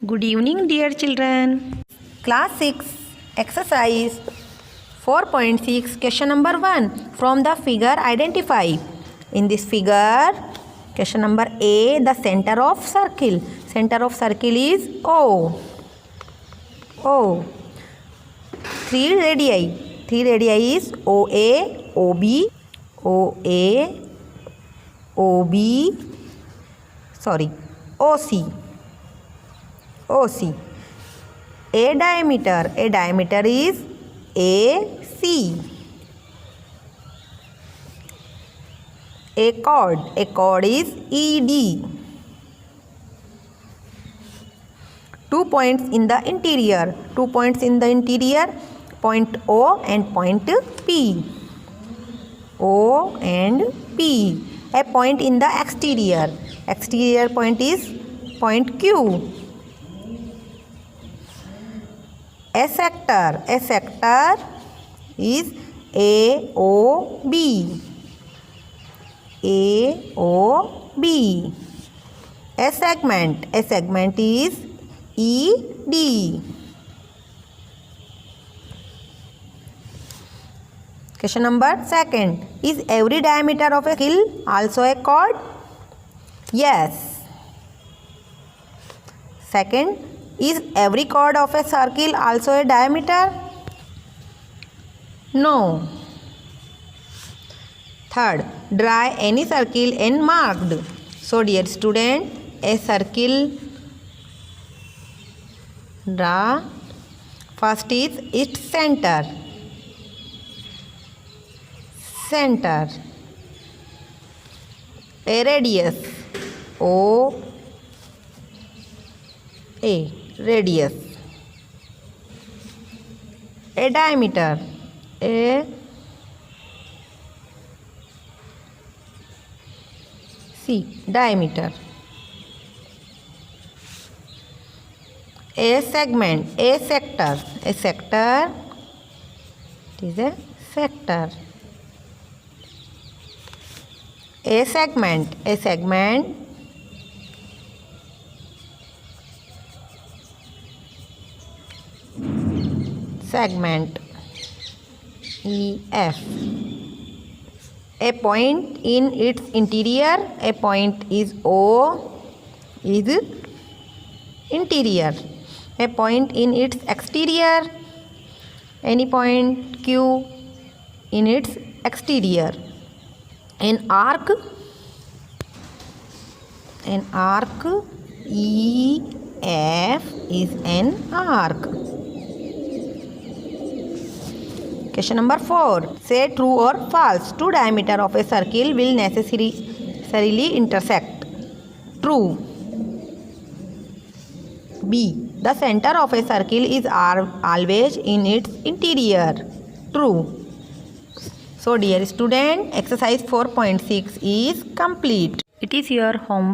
Good evening, dear children. Class 6, exercise 4.6, question number 1. From the figure, identify. In this figure, question number A, the center of circle. Center of circle is O. O. 3 radii. 3 radii is OA, OB, OA, OB, OC. OC. A diameter is AC. A chord is ED. 2 points in the interior. 2 points in the interior, point O and point P. O and P. A point in the exterior. Exterior point is point Q. A sector is AOB. AOB. A segment is ED. Question number 2. Is every diameter of a circle also a chord? Yes. Second, is every chord of a circle also a diameter? No. Third, draw any circle and marked. So, dear student, a circle, draw. First is its center. A radius, O, A, radius. A diameter, A, C, diameter. A segment, a sector. A sector, it is a sector. A segment, EF. A point in its interior, a point is O, is interior. A point in its exterior, any point Q in its exterior. An arc EF is an arc. Question number 4. Say true or false. 2 diameter of a circle will necessarily intersect. True. B. The center of a circle is always in its interior. True. So, dear student, exercise 4.6 is complete. It is your homework.